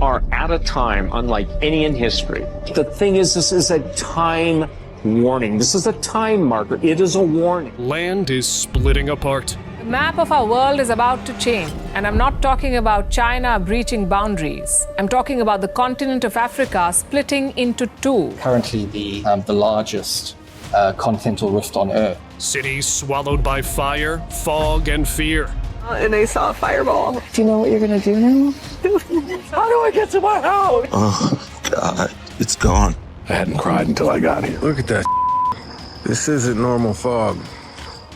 are at a time unlike any in history. The thing is, this is a time warning. This is a time marker. It is a warning. Land is splitting apart. The map of our world is about to change, and I'm not talking about China breaching boundaries. I'm talking about the continent of Africa splitting into two. Currently the largest continental rift on Earth. Cities swallowed by fire, fog, and fear. And I saw a fireball. Do you know what you're gonna do now? How do I get to my house? Oh, God, it's gone. I hadn't cried until I got here. Look at that. This isn't normal fog.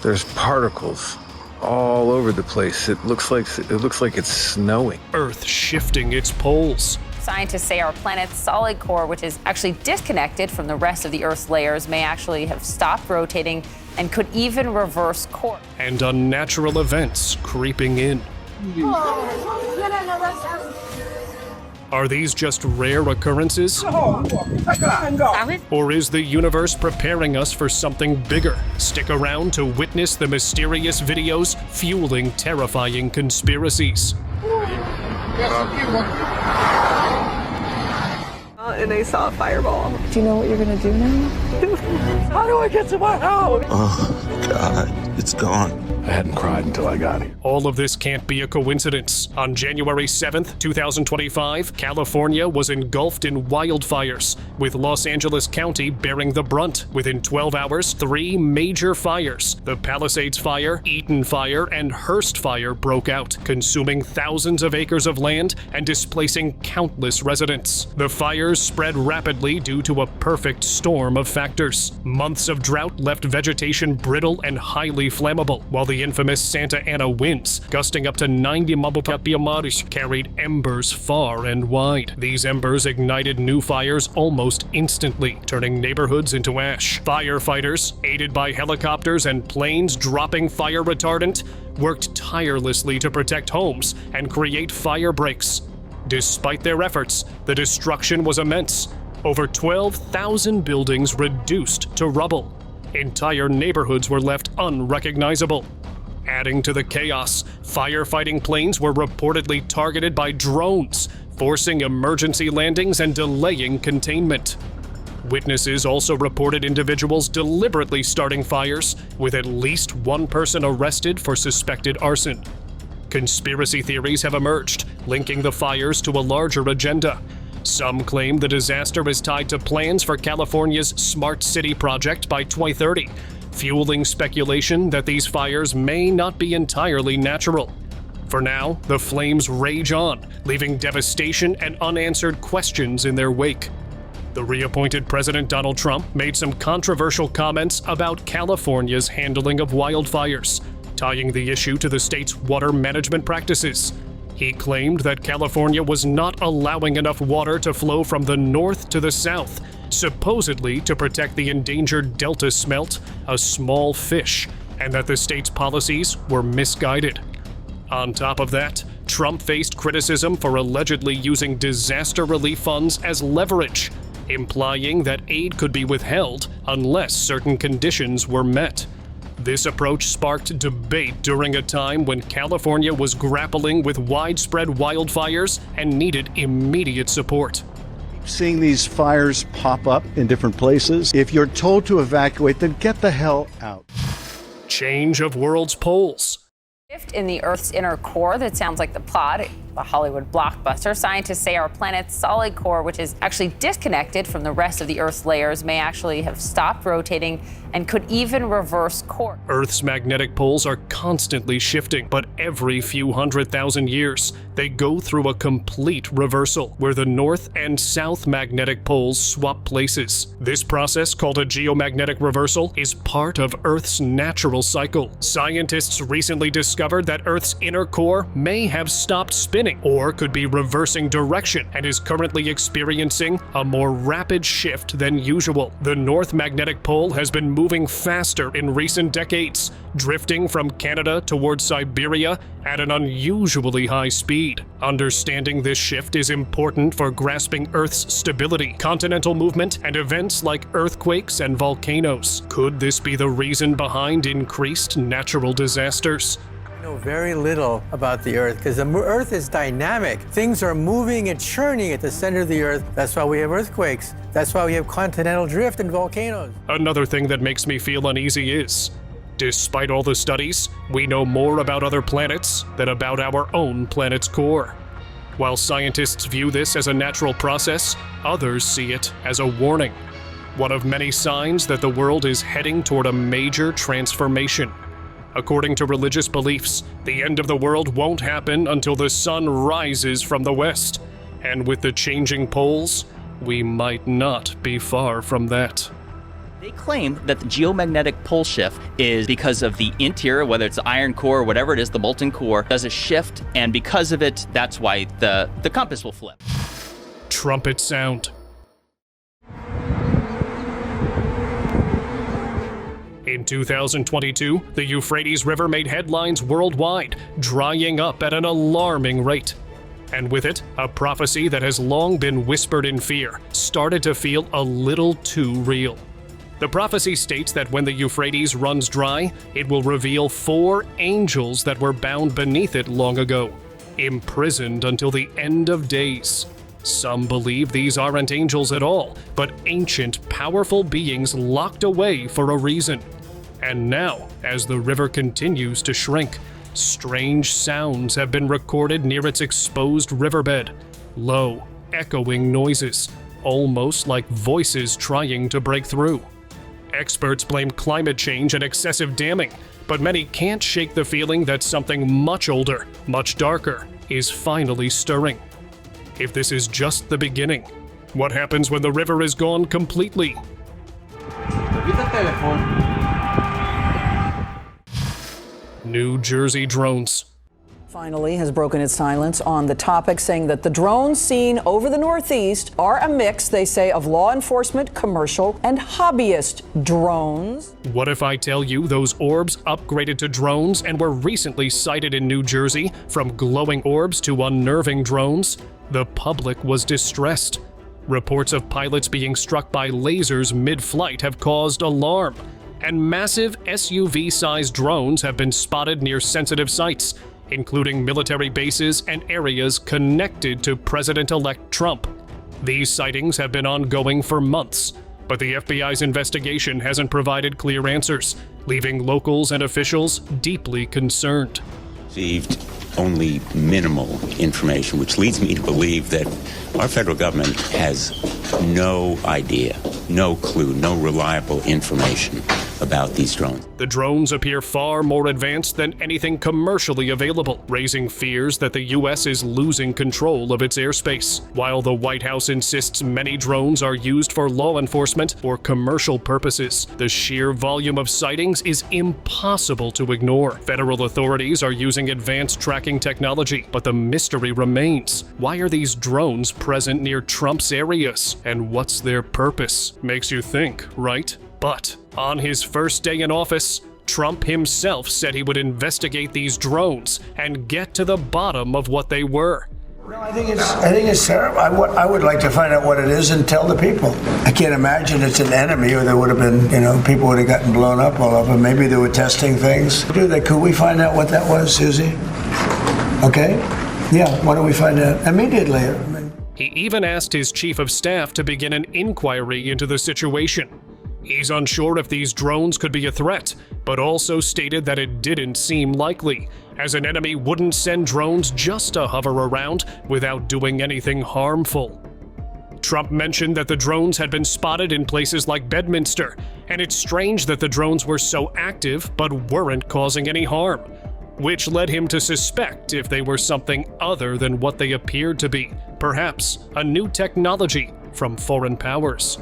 There's particles all over the place. It looks like it's snowing. Earth shifting its poles. Scientists say our planet's solid core, which is actually disconnected from the rest of the Earth's layers, may actually have stopped rotating and could even reverse course. And unnatural events creeping in. Are these just rare occurrences? Or is the universe preparing us for something bigger? Stick around to witness the mysterious videos fueling terrifying conspiracies. And I saw a fireball. Do you know what you're gonna do now? How do I get to my house? Oh, God, it's gone. I hadn't cried until I got here. All of this can't be a coincidence. On January 7th, 2025, California was engulfed in wildfires, with Los Angeles County bearing the brunt. Within 12 hours, 3 major fires, the Palisades Fire, Eaton Fire, and Hearst Fire, broke out, consuming thousands of acres of land and displacing countless residents. The fires spread rapidly due to a perfect storm of factors. Months of drought left vegetation brittle and highly flammable, while the infamous Santa Ana winds, gusting up to 90 mph, carried embers far and wide. These embers ignited new fires almost instantly, turning neighborhoods into ash. Firefighters, aided by helicopters and planes dropping fire retardant, worked tirelessly to protect homes and create fire breaks. Despite their efforts, the destruction was immense. Over 12,000 buildings reduced to rubble. Entire neighborhoods were left unrecognizable. Adding to the chaos, firefighting planes were reportedly targeted by drones, forcing emergency landings and delaying containment. Witnesses also reported individuals deliberately starting fires, with at least one person arrested for suspected arson. Conspiracy theories have emerged, linking the fires to a larger agenda. Some claim the disaster is tied to plans for California's Smart City project by 2030, fueling speculation that these fires may not be entirely natural. For now, the flames rage on, leaving devastation and unanswered questions in their wake. The reappointed President Donald Trump made some controversial comments about California's handling of wildfires, tying the issue to the state's water management practices. He claimed that California was not allowing enough water to flow from the north to the south, supposedly to protect the endangered Delta smelt, a small fish, and that the state's policies were misguided. On top of that, Trump faced criticism for allegedly using disaster relief funds as leverage, implying that aid could be withheld unless certain conditions were met. This approach sparked debate during a time when California was grappling with widespread wildfires and needed immediate support. Seeing these fires pop up in different places, if you're told to evacuate, then get the hell out. Change of world's poles. Shift in the Earth's inner core that sounds like the plot of a Hollywood blockbuster. Scientists say our planet's solid core, which is actually disconnected from the rest of the Earth's layers, may actually have stopped rotating and could even reverse course. Earth's magnetic poles are constantly shifting, but every few 100,000 years, they go through a complete reversal, where the north and south magnetic poles swap places. This process, called a geomagnetic reversal, is part of Earth's natural cycle. Scientists recently discovered that Earth's inner core may have stopped spinning, or could be reversing direction, and is currently experiencing a more rapid shift than usual. The North Magnetic Pole has been moving faster in recent decades, drifting from Canada towards Siberia at an unusually high speed. Understanding this shift is important for grasping Earth's stability, continental movement, and events like earthquakes and volcanoes. Could this be the reason behind increased natural disasters? We know very little about the Earth because the Earth is dynamic. Things are moving and churning at the center of the Earth. That's why we have earthquakes. That's why we have continental drift and volcanoes. Another thing that makes me feel uneasy is, despite all the studies, we know more about other planets than about our own planet's core. While scientists view this as a natural process, others see it as a warning. One of many signs that the world is heading toward a major transformation. According to religious beliefs, the end of the world won't happen until the sun rises from the west. And with the changing poles, we might not be far from that. They claim that the geomagnetic pole shift is because of the interior, whether it's the iron core or whatever it is, the molten core, does a shift, and because of it, that's why the compass will flip. Trumpet sound. In 2022, the Euphrates River made headlines worldwide, drying up at an alarming rate. And with it, a prophecy that has long been whispered in fear started to feel a little too real. The prophecy states that when the Euphrates runs dry, it will reveal 4 angels that were bound beneath it long ago, imprisoned until the end of days. Some believe these aren't angels at all, but ancient, powerful beings locked away for a reason. And now, as the river continues to shrink, strange sounds have been recorded near its exposed riverbed. Low, echoing noises, almost like voices trying to break through. Experts blame climate change and excessive damming, but many can't shake the feeling that something much older, much darker, is finally stirring. If this is just the beginning, what happens when the river is gone completely? New Jersey drones. Finally has broken its silence on the topic, saying that the drones seen over the Northeast are a mix, they say, of law enforcement, commercial, and hobbyist drones. What if I tell you those orbs upgraded to drones and were recently sighted in New Jersey? From glowing orbs to unnerving drones, the public was distressed. Reports of pilots being struck by lasers mid-flight have caused alarm, and massive SUV-sized drones have been spotted near sensitive sites, including military bases and areas connected to President-elect Trump. These sightings have been ongoing for months, but the FBI's investigation hasn't provided clear answers, leaving locals and officials deeply concerned. Received only minimal information, which leads me to believe that our federal government has no idea, no clue, no reliable information about these drones. The drones appear far more advanced than anything commercially available, raising fears that the U.S. is losing control of its airspace. While the White House insists many drones are used for law enforcement or commercial purposes, the sheer volume of sightings is impossible to ignore. Federal authorities are using advanced tracking technology, but the mystery remains. Why are these drones present near Trump's areas? And what's their purpose? Makes you think, right? But on his first day in office, Trump himself said he would investigate these drones and get to the bottom of what they were. No, I think it's terrible. I would like to find out what it is and tell the people. I can't imagine it's an enemy, or there would have been, people would have gotten blown up all over. Maybe they were testing things. Could we find out what that was, Susie? Okay? Yeah, why don't we find out immediately? He even asked his chief of staff to begin an inquiry into the situation. He's unsure if these drones could be a threat, but also stated that it didn't seem likely, as an enemy wouldn't send drones just to hover around without doing anything harmful. Trump mentioned that the drones had been spotted in places like Bedminster, and it's strange that the drones were so active but weren't causing any harm, which led him to suspect if they were something other than what they appeared to be, perhaps a new technology from foreign powers.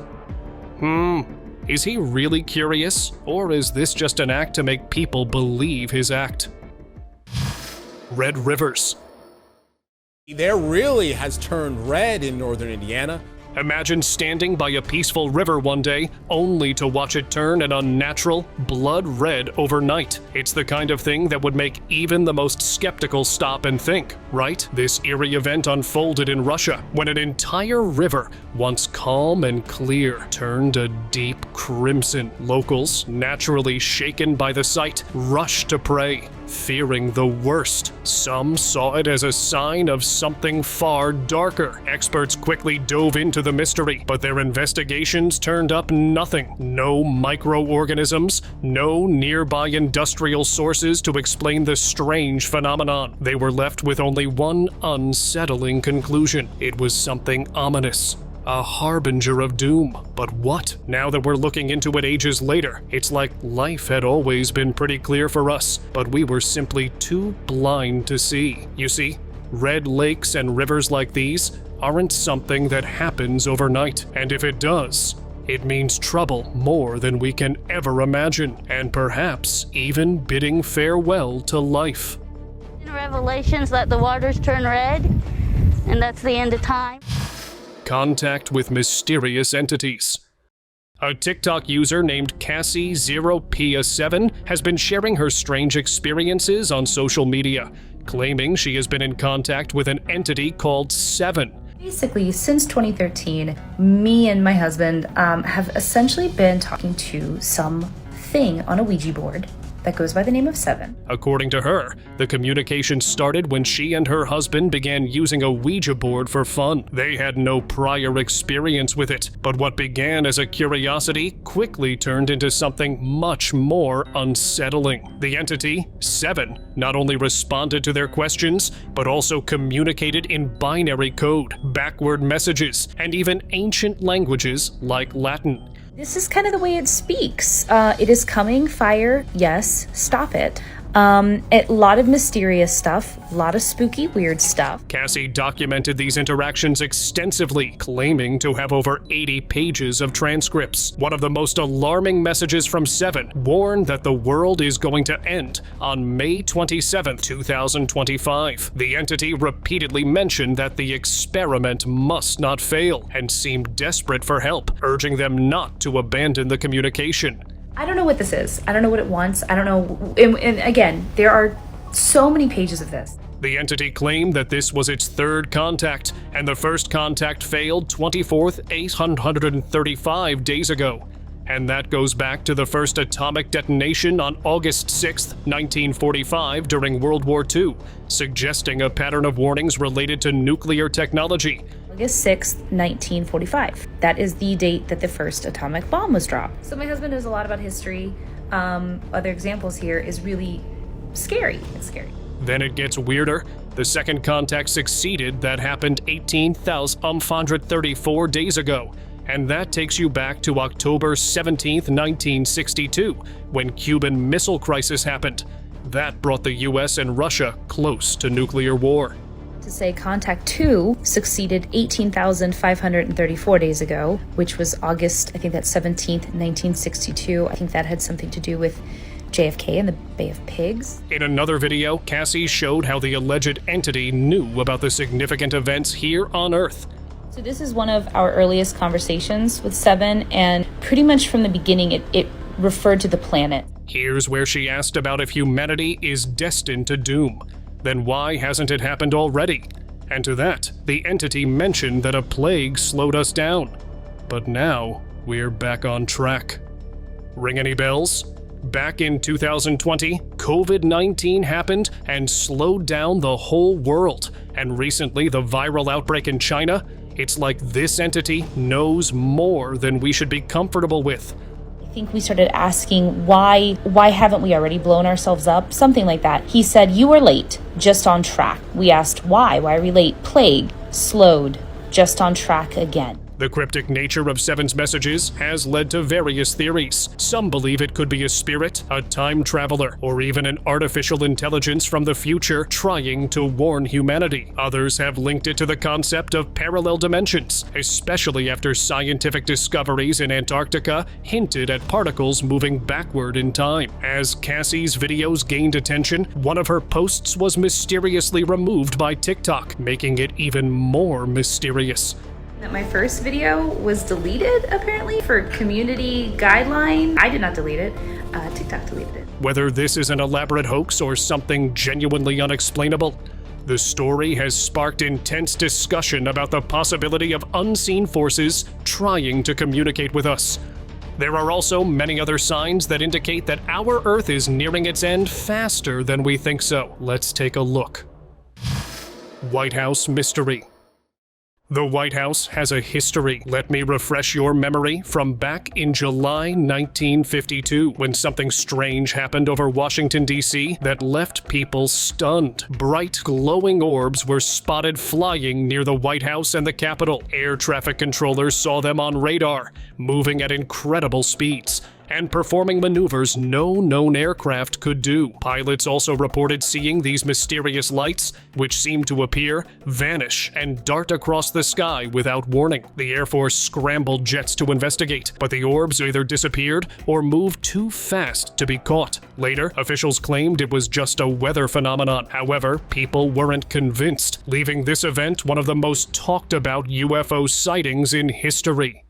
Is he really curious, or is this just an act to make people believe his act? Red Rivers. There really has turned red in northern Indiana. Imagine standing by a peaceful river one day, only to watch it turn an unnatural, blood red overnight. It's the kind of thing that would make even the most skeptical stop and think, right? This eerie event unfolded in Russia, when an entire river, once calm and clear, turned a deep crimson. Locals, naturally shaken by the sight, rushed to pray. fearing the worst. Some saw it as a sign of something far darker. Experts quickly dove into the mystery, but their investigations turned up nothing. No microorganisms, no nearby industrial sources to explain the strange phenomenon. They were left with only one unsettling conclusion. It was something ominous. A harbinger of doom. But what? Now that we're looking into it ages later, it's like life had always been pretty clear for us, but we were simply too blind to see. You see, red lakes and rivers like these aren't something that happens overnight, and if it does, it means trouble more than we can ever imagine, and perhaps even bidding farewell to life. In Revelations, let the waters turn red, and that's the end of time. Contact with mysterious entities. A TikTok user named Cassie0Pia7 has been sharing her strange experiences on social media, claiming she has been in contact with an entity called Seven. Basically, since 2013, me and my husband have essentially been talking to something on a Ouija board that goes by the name of Seven. According to her, the communication started when she and her husband began using a Ouija board for fun. They had no prior experience with it, but what began as a curiosity quickly turned into something much more unsettling. The entity, Seven, not only responded to their questions, but also communicated in binary code, backward messages, and even ancient languages like Latin. This is kind of the way it speaks. It is coming, fire, yes, stop it. A lot of mysterious stuff, a lot of spooky, weird stuff. Cassie documented these interactions extensively, claiming to have over 80 pages of transcripts. One of the most alarming messages from Seven warned that the world is going to end on May 27, 2025. The entity repeatedly mentioned that the experiment must not fail and seemed desperate for help, urging them not to abandon the communication. I don't know what this is. I don't know what it wants. I don't know. And again, there are so many pages of this. The entity claimed that this was its third contact, and the first contact failed 835 days ago. And that goes back to the first atomic detonation on August 6, 1945 during World War II, suggesting a pattern of warnings related to nuclear technology. August 6th, 1945. That is the date that the first atomic bomb was dropped. So my husband knows a lot about history. Other examples here is really scary. It's scary. Then it gets weirder. The second contact succeeded. That happened 18,534 days ago. And that takes you back to October 17th, 1962, when Cuban Missile Crisis happened. That brought the US and Russia close to nuclear war. To say contact 2 succeeded 18,534 days ago, which was August, I think that's 17th, 1962. I think that had something to do with JFK and the Bay of Pigs. In another video, Cassie showed how the alleged entity knew about the significant events here on Earth. So this is one of our earliest conversations with Seven, and pretty much from the beginning it referred to the planet. Here's where she asked about if humanity is destined to doom. Then why hasn't it happened already? And to that, the entity mentioned that a plague slowed us down. But now, we're back on track. Ring any bells? Back in 2020, COVID-19 happened and slowed down the whole world. And recently, the viral outbreak in China, it's like this entity knows more than we should be comfortable with. I think we started asking why haven't we already blown ourselves up? Something like that. He said, you are late, just on track. We asked why are we late? Plague, slowed, just on track again. The cryptic nature of Seven's messages has led to various theories. Some believe it could be a spirit, a time traveler, or even an artificial intelligence from the future trying to warn humanity. Others have linked it to the concept of parallel dimensions, especially after scientific discoveries in Antarctica hinted at particles moving backward in time. As Cassie's videos gained attention, one of her posts was mysteriously removed by TikTok, making it even more mysterious. That my first video was deleted, apparently, for community guideline. I did not delete it. TikTok deleted it. Whether this is an elaborate hoax or something genuinely unexplainable, the story has sparked intense discussion about the possibility of unseen forces trying to communicate with us. There are also many other signs that indicate that our Earth is nearing its end faster than we think so. Let's take a look. White House mystery. The White House has a history. Let me refresh your memory from back in July 1952, when something strange happened over Washington, D.C. that left people stunned. Bright, glowing orbs were spotted flying near the White House and the Capitol. Air traffic controllers saw them on radar, moving at incredible speeds and performing maneuvers no known aircraft could do. Pilots also reported seeing these mysterious lights, which seemed to appear, vanish, and dart across the sky without warning. The Air Force scrambled jets to investigate, but the orbs either disappeared or moved too fast to be caught. Later, officials claimed it was just a weather phenomenon. However, people weren't convinced, leaving this event one of the most talked about UFO sightings in history.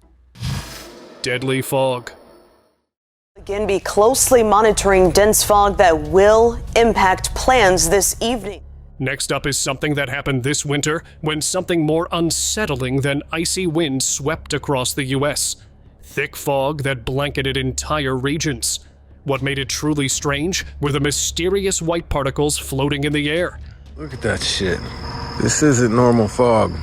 Deadly fog. Again, be closely monitoring dense fog that will impact plans this evening. Next up is something that happened this winter when something more unsettling than icy winds swept across the U.S. Thick fog that blanketed entire regions. What made it truly strange were the mysterious white particles floating in the air. Look at that shit. This isn't normal fog.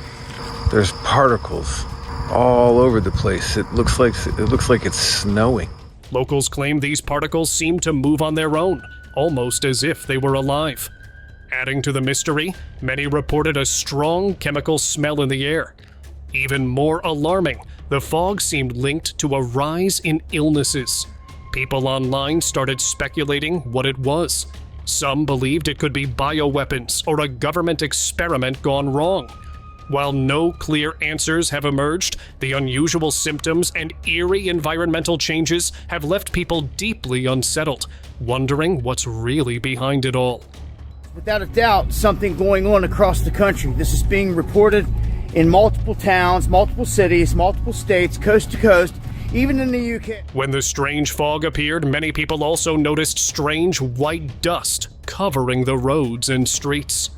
There's particles all over the place. It looks like it's snowing. Locals claim these particles seem to move on their own, almost as if they were alive. Adding to the mystery, many reported a strong chemical smell in the air. Even more alarming, the fog seemed linked to a rise in illnesses. People online started speculating what it was. Some believed it could be bioweapons or a government experiment gone wrong. While no clear answers have emerged, the unusual symptoms and eerie environmental changes have left people deeply unsettled, wondering what's really behind it all. Without a doubt, something going on across the country. This is being reported in multiple towns, multiple cities, multiple states, coast to coast, even in the UK. When the strange fog appeared, many people also noticed strange white dust covering the roads and streets.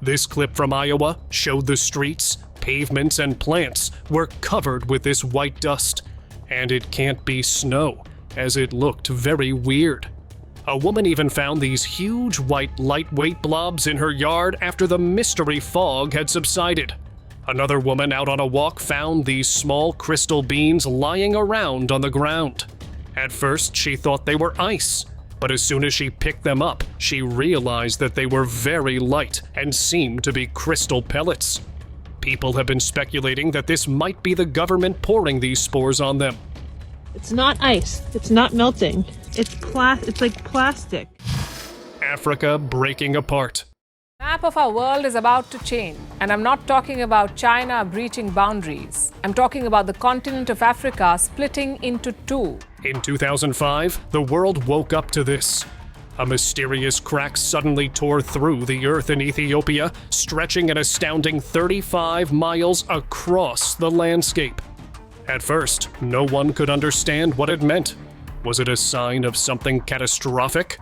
This clip from Iowa showed the streets, pavements, and plants were covered with this white dust. And it can't be snow, as it looked very weird. A woman even found these huge white lightweight blobs in her yard after the mystery fog had subsided. Another woman out on a walk found these small crystal beans lying around on the ground. At first, she thought they were ice. But as soon as she picked them up, she realized that they were very light and seemed to be crystal pellets. People have been speculating that this might be the government pouring these spores on them. It's not ice. It's not melting. It's like plastic. Africa breaking apart. The map of our world is about to change, and I'm not talking about China breaching boundaries. I'm talking about the continent of Africa splitting into two. In 2005, the world woke up to this. A mysterious crack suddenly tore through the earth in Ethiopia, stretching an astounding 35 miles across the landscape. At first, no one could understand what it meant. Was it a sign of something catastrophic?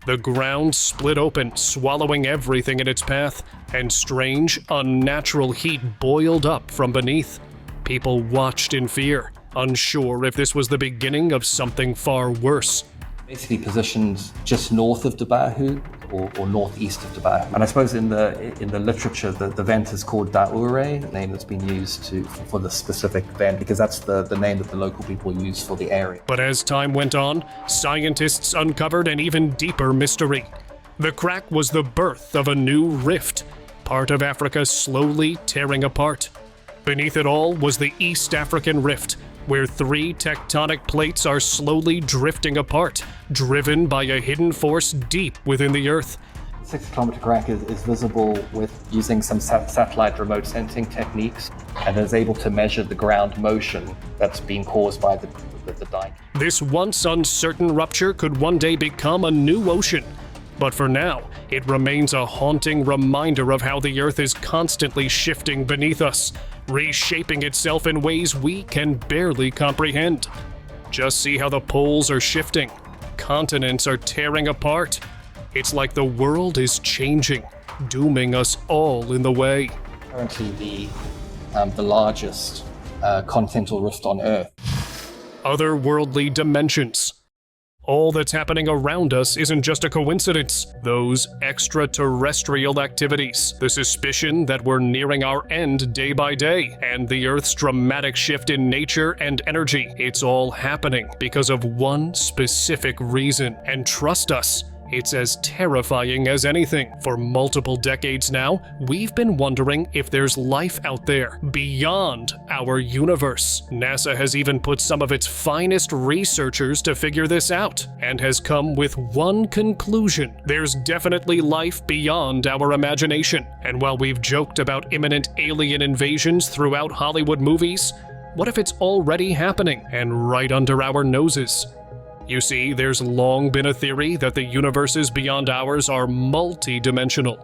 The ground split open, swallowing everything in its path, and strange, unnatural heat boiled up from beneath. People watched in fear, unsure if this was the beginning of something far worse. Basically positioned just north of Dabahu or northeast of Dabahu. And I suppose in the literature, the event is called Daure, the name that's been used for the specific event, because that's the name that the local people use for the area. But as time went on, scientists uncovered an even deeper mystery. The crack was the birth of a new rift, part of Africa slowly tearing apart. Beneath it all was the East African Rift, where 3 tectonic plates are slowly drifting apart, driven by a hidden force deep within the Earth. 6-kilometer crack is visible with using some satellite remote sensing techniques, and is able to measure the ground motion that's being caused by the dike. This once uncertain rupture could one day become a new ocean. But for now, it remains a haunting reminder of how the Earth is constantly shifting beneath us, reshaping itself in ways we can barely comprehend. Just see how the poles are shifting. Continents are tearing apart. It's like the world is changing, dooming us all in the way. Currently the largest continental rift on Earth. otherworldly dimensions. All that's happening around us isn't just a coincidence. Those extraterrestrial activities, the suspicion that we're nearing our end day by day, and the Earth's dramatic shift in nature and energy, it's all happening because of one specific reason. And trust us, it's as terrifying as anything. For multiple decades now, we've been wondering if there's life out there, beyond our universe. NASA has even put some of its finest researchers to figure this out, and has come with one conclusion: there's definitely life beyond our imagination. And while we've joked about imminent alien invasions throughout Hollywood movies, what if it's already happening, and right under our noses? You see, there's long been a theory that the universes beyond ours are multi-dimensional.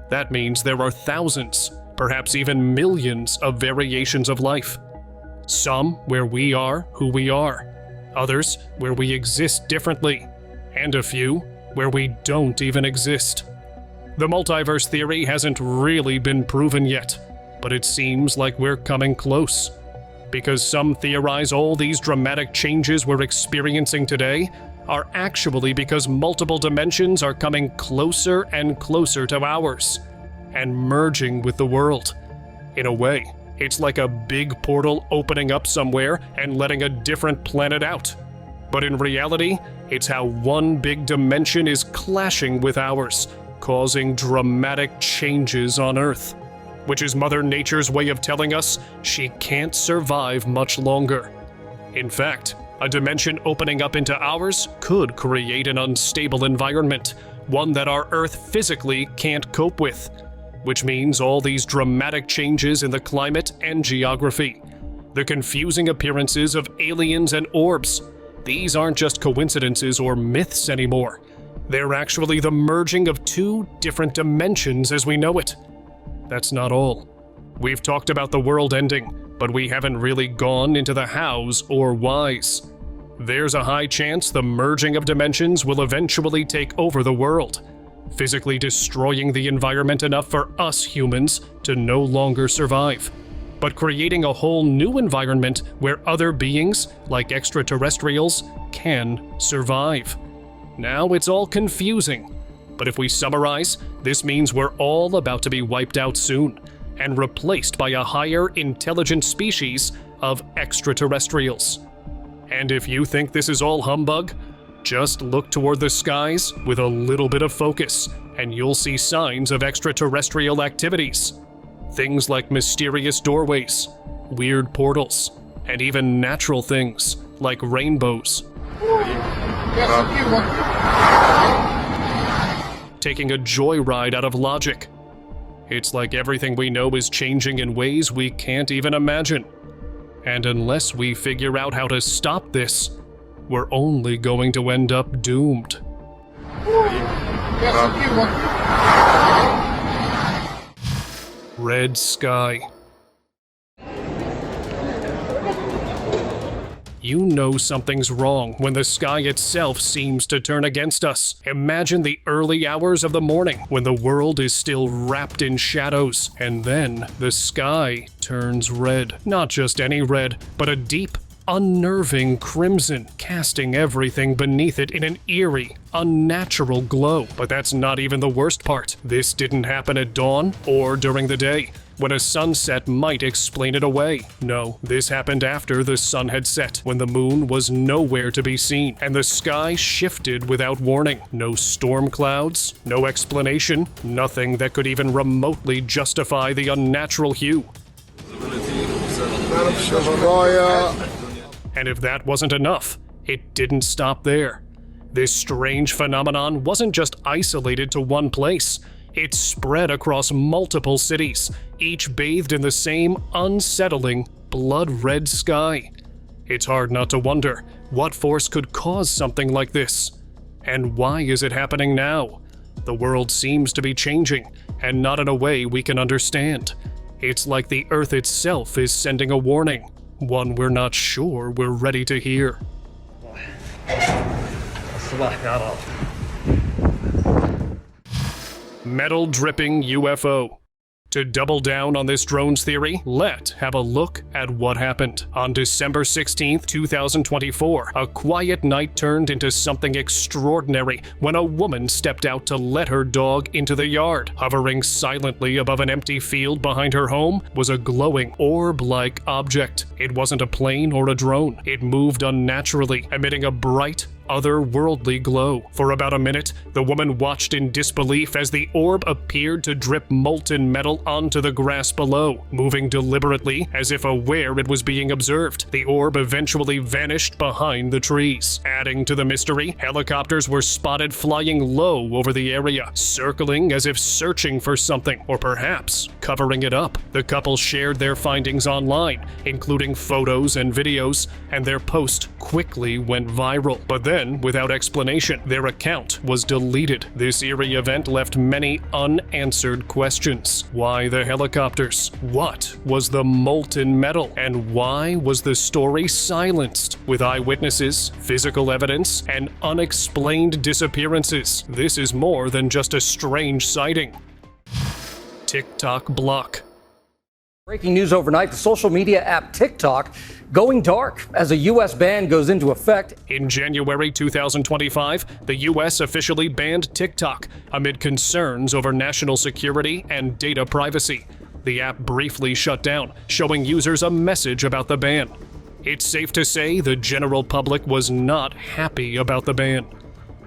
That means there are thousands, perhaps even millions of variations of life. Some where we are who we are, others where we exist differently, and a few where we don't even exist. The multiverse theory hasn't really been proven yet, but it seems like we're coming close. Because some theorize all these dramatic changes we're experiencing today are actually because multiple dimensions are coming closer and closer to ours, and merging with the world. In a way, it's like a big portal opening up somewhere and letting a different planet out. But in reality, it's how one big dimension is clashing with ours, causing dramatic changes on Earth. Which is Mother Nature's way of telling us she can't survive much longer. In fact, a dimension opening up into ours could create an unstable environment, one that our Earth physically can't cope with, which means all these dramatic changes in the climate and geography, the confusing appearances of aliens and orbs. These aren't just coincidences or myths anymore. They're actually the merging of two different dimensions as we know it. That's not all. We've talked about the world ending, but we haven't really gone into the hows or whys. There's a high chance the merging of dimensions will eventually take over the world, physically destroying the environment enough for us humans to no longer survive, but creating a whole new environment where other beings, like extraterrestrials, can survive. Now it's all confusing. But if we summarize, this means we're all about to be wiped out soon, and replaced by a higher intelligent species of extraterrestrials. And if you think this is all humbug, just look toward the skies with a little bit of focus, and you'll see signs of extraterrestrial activities. Things like mysterious doorways, weird portals, and even natural things like rainbows. Taking a joyride out of logic. It's like everything we know is changing in ways we can't even imagine. And unless we figure out how to stop this, we're only going to end up doomed. Red sky. You know something's wrong when the sky itself seems to turn against us. Imagine the early hours of the morning when the world is still wrapped in shadows, and then the sky turns red. Not just any red, but a deep, unnerving crimson, casting everything beneath it in an eerie, unnatural glow. But that's not even the worst part. This didn't happen at dawn or during the day, when a sunset might explain it away. No, this happened after the sun had set, when the moon was nowhere to be seen, and the sky shifted without warning. No storm clouds, no explanation, nothing that could even remotely justify the unnatural hue. And if that wasn't enough, it didn't stop there. This strange phenomenon wasn't just isolated to one place. It spread across multiple cities, each bathed in the same unsettling, blood-red sky. It's hard not to wonder what force could cause something like this. And why is it happening now? The world seems to be changing, and not in a way we can understand. It's like the Earth itself is sending a warning, one we're not sure we're ready to hear. Metal-dripping UFO. To double down on this drones theory, let's have a look at what happened. On December 16, 2024, a quiet night turned into something extraordinary when a woman stepped out to let her dog into the yard. Hovering silently above an empty field behind her home was a glowing orb-like object. It wasn't a plane or a drone. It moved unnaturally, emitting a bright, otherworldly glow. For about a minute, the woman watched in disbelief as the orb appeared to drip molten metal onto the grass below. Moving deliberately, as if aware it was being observed, the orb eventually vanished behind the trees. Adding to the mystery, helicopters were spotted flying low over the area, circling as if searching for something, or perhaps covering it up. The couple shared their findings online, including photos and videos, and their post quickly went viral. But then, without explanation, their account was deleted. This eerie event left many unanswered questions. Why the helicopters? What was the molten metal? And why was the story silenced? With eyewitnesses, physical evidence, and unexplained disappearances, this is more than just a strange sighting. TikTok block. Breaking news overnight, the social media app TikTok going dark as a U.S. ban goes into effect. In January 2025, the U.S. officially banned TikTok amid concerns over national security and data privacy. The app briefly shut down, showing users a message about the ban. It's safe to say the general public was not happy about the ban.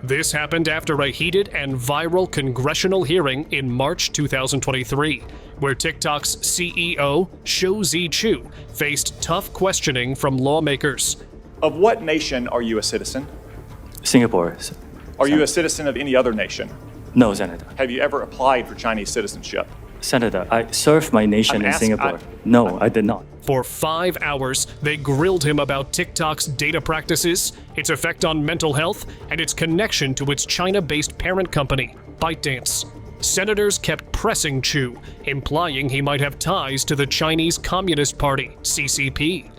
This happened after a heated and viral congressional hearing in March 2023, where TikTok's CEO, Shou Zichu, faced tough questioning from lawmakers. Of what nation are you a citizen? Singapore. Are you a citizen of any other nation? No, Senator. Have you ever applied for Chinese citizenship? Senator, I served my nation in Singapore. No, I did not. For 5 hours, they grilled him about TikTok's data practices, its effect on mental health, and its connection to its China-based parent company, ByteDance. Senators kept pressing Chu, implying he might have ties to the Chinese Communist Party, CCP.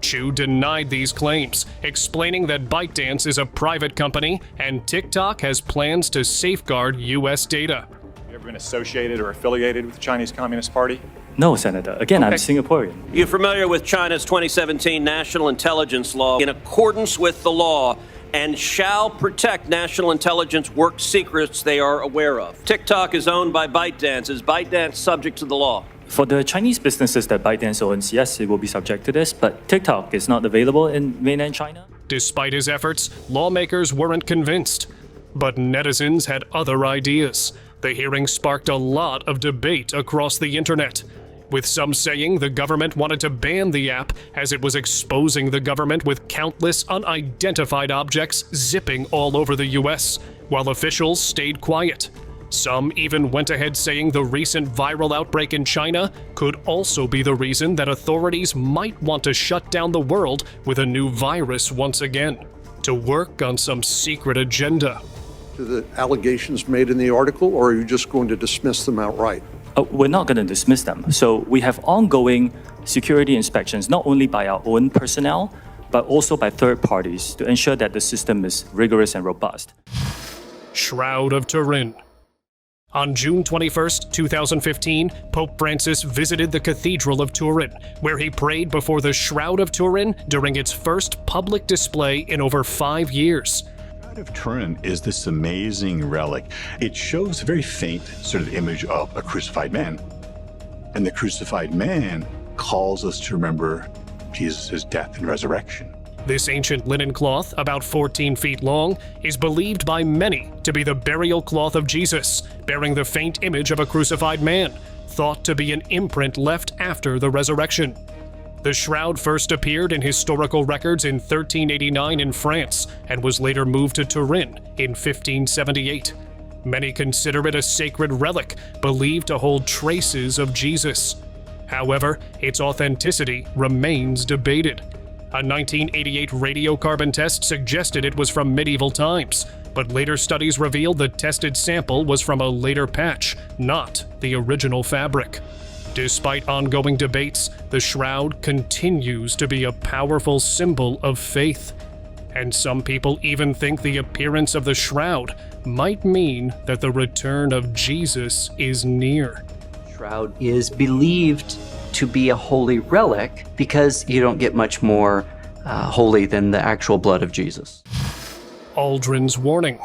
Chu denied these claims, explaining that ByteDance is a private company and TikTok has plans to safeguard U.S. data. Have you ever been associated or affiliated with the Chinese Communist Party? No, Senator. Again, I'm Singaporean. You're familiar with China's 2017 National Intelligence Law in accordance with the law and shall protect national intelligence work secrets they are aware of. TikTok is owned by ByteDance. Is ByteDance subject to the law? For the Chinese businesses that ByteDance owns, yes, it will be subject to this, but TikTok is not available in mainland China. Despite his efforts, lawmakers weren't convinced. But netizens had other ideas. The hearing sparked a lot of debate across the internet, with some saying the government wanted to ban the app as it was exposing the government with countless unidentified objects zipping all over the US, while officials stayed quiet. Some even went ahead saying the recent viral outbreak in China could also be the reason that authorities might want to shut down the world with a new virus once again, to work on some secret agenda. To the allegations made in the article, or are you just going to dismiss them outright? We're not going to dismiss them. So we have ongoing security inspections, not only by our own personnel, but also by third parties to ensure that the system is rigorous and robust. Shroud of Turin. On June 21, 2015, Pope Francis visited the Cathedral of Turin, where he prayed before the Shroud of Turin during its first public display in over 5 years. Of Turin is this amazing relic. It shows a very faint sort of image of a crucified man. And the crucified man calls us to remember Jesus' death and resurrection. This ancient linen cloth, about 14 feet long, is believed by many to be the burial cloth of Jesus, bearing the faint image of a crucified man, thought to be an imprint left after the resurrection. The shroud first appeared in historical records in 1389 in France and was later moved to Turin in 1578. Many consider it a sacred relic, believed to hold traces of Jesus. However, its authenticity remains debated. A 1988 radiocarbon test suggested it was from medieval times, but later studies revealed the tested sample was from a later patch, not the original fabric. Despite ongoing debates, the shroud continues to be a powerful symbol of faith. And some people even think the appearance of the shroud might mean that the return of Jesus is near. Shroud is believed to be a holy relic because you don't get much more holy than the actual blood of Jesus. Aldrin's warning.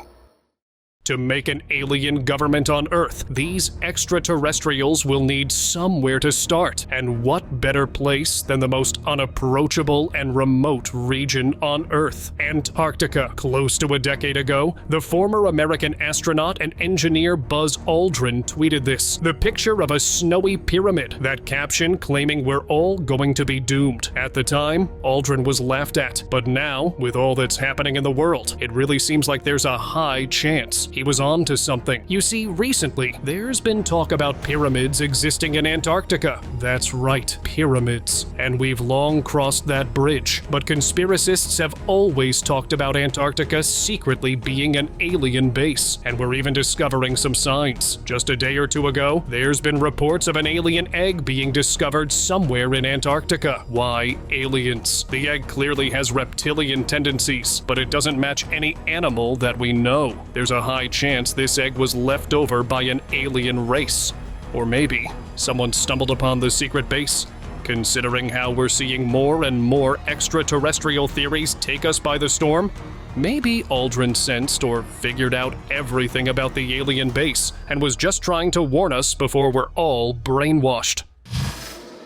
To make an alien government on Earth, these extraterrestrials will need somewhere to start. And what better place than the most unapproachable and remote region on Earth? Antarctica. Close to a decade ago, the former American astronaut and engineer Buzz Aldrin tweeted this. The picture of a snowy pyramid, that caption claiming we're all going to be doomed. At the time, Aldrin was laughed at. But now, with all that's happening in the world, it really seems like there's a high chance he was on to something. You see, recently, there's been talk about pyramids existing in Antarctica. That's right, pyramids. And we've long crossed that bridge. But conspiracists have always talked about Antarctica secretly being an alien base. And we're even discovering some signs. Just a day or two ago, there's been reports of an alien egg being discovered somewhere in Antarctica. Why aliens? The egg clearly has reptilian tendencies, but it doesn't match any animal that we know. There's a high chance this egg was left over by an alien race. Or maybe someone stumbled upon the secret base. Considering how we're seeing more and more extraterrestrial theories take us by the storm, maybe Aldrin sensed or figured out everything about the alien base and was just trying to warn us before we're all brainwashed.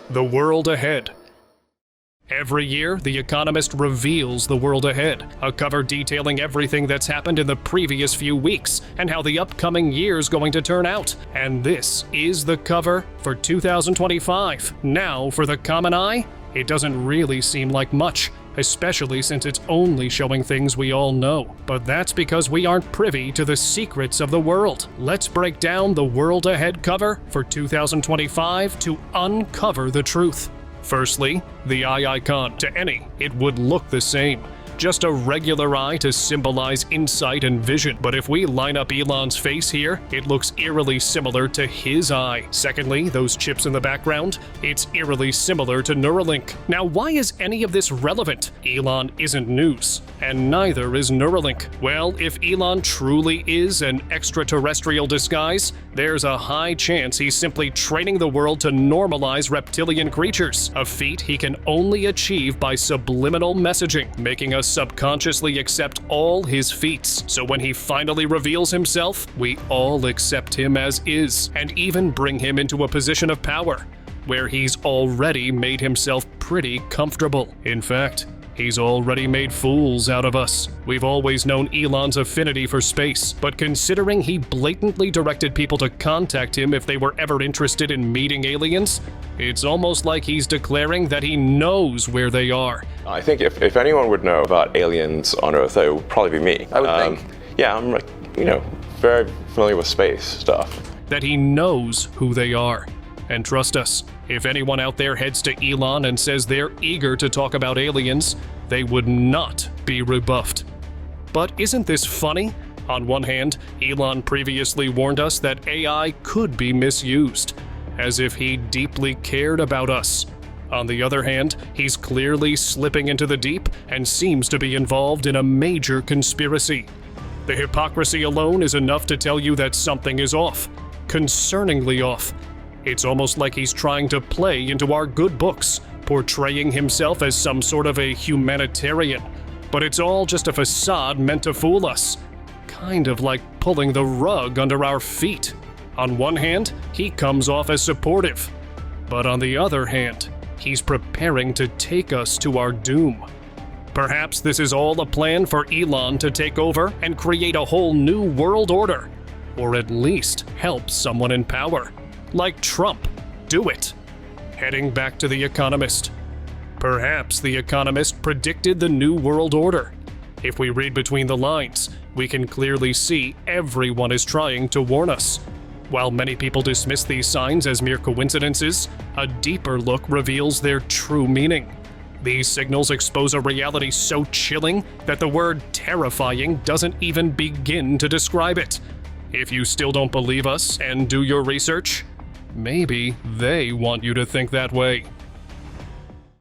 The world ahead. Every year, The Economist reveals the world ahead, a cover detailing everything that's happened in the previous few weeks and how the upcoming year's going to turn out. And this is the cover for 2025. Now, for the common eye, it doesn't really seem like much, especially since it's only showing things we all know. But that's because we aren't privy to the secrets of the world. Let's break down the world ahead cover for 2025 to uncover the truth. Firstly, the eye icon. To any, it would look the same. Just a regular eye to symbolize insight and vision. But if we line up Elon's face here, it looks eerily similar to his eye. Secondly, those chips in the background, it's eerily similar to Neuralink. Now, why is any of this relevant? Elon isn't news, and neither is Neuralink. Well, if Elon truly is an extraterrestrial disguise, there's a high chance he's simply training the world to normalize reptilian creatures, a feat he can only achieve by subliminal messaging, making us subconsciously accept all his feats. So when he finally reveals himself, we all accept him as is, and even bring him into a position of power, where he's already made himself pretty comfortable. In fact, he's already made fools out of us. We've always known Elon's affinity for space, but considering he blatantly directed people to contact him if they were ever interested in meeting aliens, it's almost like he's declaring that he knows where they are. I think if anyone would know about aliens on Earth, it would probably be me. I would think. Yeah, I'm very familiar with space stuff. That he knows who they are. And trust us, if anyone out there heads to Elon and says they're eager to talk about aliens, they would not be rebuffed. But isn't this funny? On one hand, Elon previously warned us that AI could be misused, as if he deeply cared about us. On the other hand, he's clearly slipping into the deep and seems to be involved in a major conspiracy. The hypocrisy alone is enough to tell you that something is off, concerningly off. It's almost like he's trying to play into our good books, portraying himself as some sort of a humanitarian. But it's all just a facade meant to fool us. Kind of like pulling the rug under our feet. On one hand, he comes off as supportive. But on the other hand, he's preparing to take us to our doom. Perhaps this is all a plan for Elon to take over and create a whole new world order. Or at least help someone in power. Like Trump. Do it. Heading back to The Economist. Perhaps The Economist predicted the New World Order. If we read between the lines, we can clearly see everyone is trying to warn us. While many people dismiss these signs as mere coincidences, a deeper look reveals their true meaning. These signals expose a reality so chilling that the word terrifying doesn't even begin to describe it. If you still don't believe us and do your research, maybe they want you to think that way.